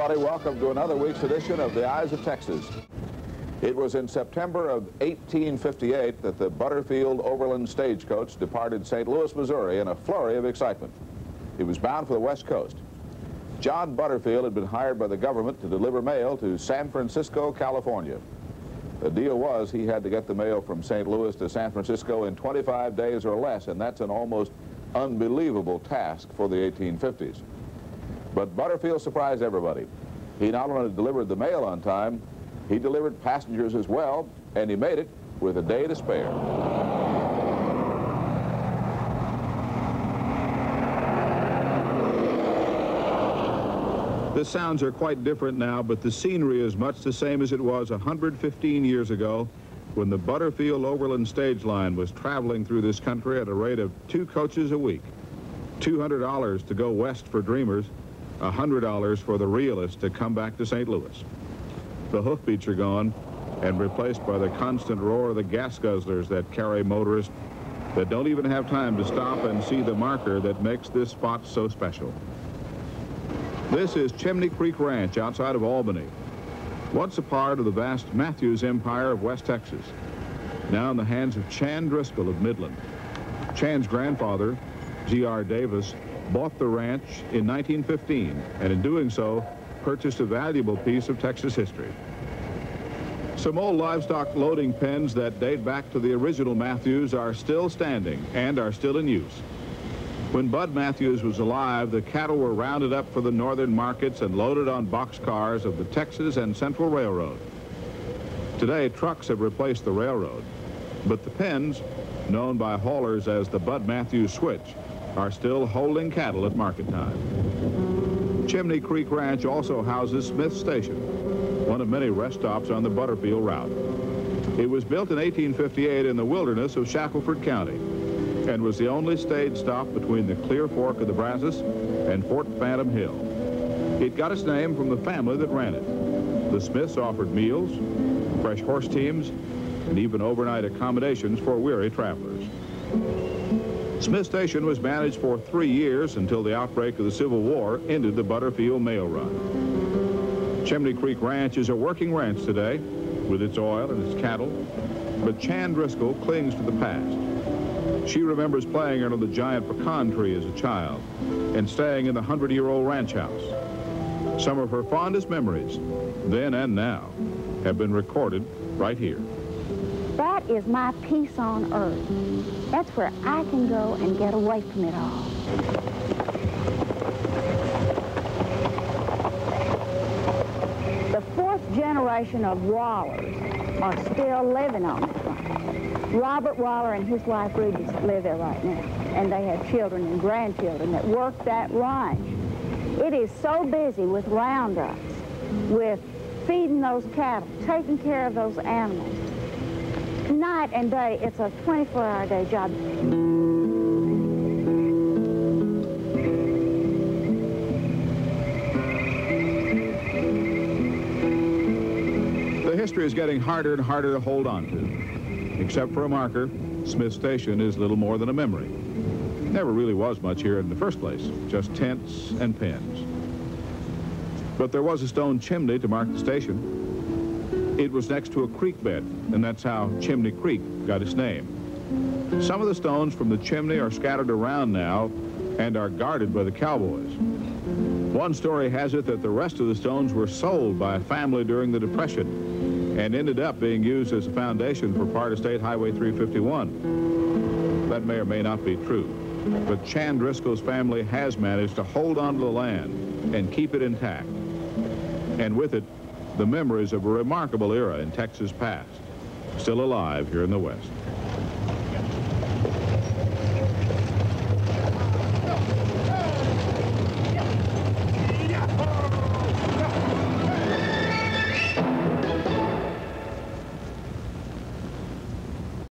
everybody. Welcome to another week's edition of The Eyes of Texas. It was in September of 1858 that the Butterfield Overland Stagecoach departed St. Louis, Missouri in a flurry of excitement. It was bound for the West Coast. John Butterfield had been hired by the government to deliver mail to San Francisco, California. The deal was he had to get the mail from St. Louis to San Francisco in 25 days or less, and that's an almost unbelievable task for the 1850s. But Butterfield surprised everybody. He not only delivered the mail on time, he delivered passengers as well, and he made it with a day to spare. The sounds are quite different now, but the scenery is much the same as it was 115 years ago when the Butterfield Overland Stage Line was traveling through this country at a rate of 2 coaches a week. $200 to go west for dreamers, $100 for the realists to come back to St. Louis. The hoofbeats are gone and replaced by the constant roar of the gas guzzlers that carry motorists that don't even have time to stop and see the marker that makes this spot so special. This is Chimney Creek Ranch outside of Albany, once a part of the vast Matthews Empire of West Texas, now in the hands of Chan Driscoll of Midland. Chan's grandfather, G.R. Davis, bought the ranch in 1915, and in doing so, purchased a valuable piece of Texas history. Some old livestock loading pens that date back to the original Matthews are still standing and are still in use. When Bud Matthews was alive, the cattle were rounded up for the northern markets and loaded on boxcars of the Texas and Central Railroad. Today, trucks have replaced the railroad, but the pens, known by haulers as the Bud Matthews Switch, are still holding cattle at market time. Chimney Creek Ranch also houses Smith Station, one of many rest stops on the Butterfield route. It was built in 1858 in the wilderness of Shackelford County and was the only stage stop between the Clear Fork of the Brazos and Fort Phantom Hill. It got its name from the family that ran it. The Smiths offered meals, fresh horse teams, and even overnight accommodations for weary travelers. Smith Station was managed for 3 years until the outbreak of the Civil War ended the Butterfield mail run. Chimney Creek Ranch is a working ranch today with its oil and its cattle, but Chan Driscoll clings to the past. She remembers playing under the giant pecan tree as a child and staying in the 100-year-old ranch house. Some of her fondest memories, then and now, have been recorded right here. That is my peace on earth. That's where I can go and get away from it all. The 4th generation of Wallers are still living on this ranch. Robert Waller and his wife Ruby live there right now, and they have children and grandchildren that work that ranch. It is so busy with roundups, with feeding those cattle, taking care of those animals. Night and day, it's a 24-hour-a-day job. The history is getting harder and harder to hold on to. Except for a marker, Smith Station is little more than a memory. Never really was much here in the first place, just tents and pens. But there was a stone chimney to mark the station. It was next to a creek bed, and that's how Chimney Creek got its name. Some of the stones from the chimney are scattered around now and are guarded by the cowboys. One story has it that the rest of the stones were sold by a family during the Depression and ended up being used as a foundation for part of State Highway 351. That may or may not be true, but Chan Driscoll's family has managed to hold on to the land and keep it intact. And with it, the memories of a remarkable era in Texas past, still alive here in the West.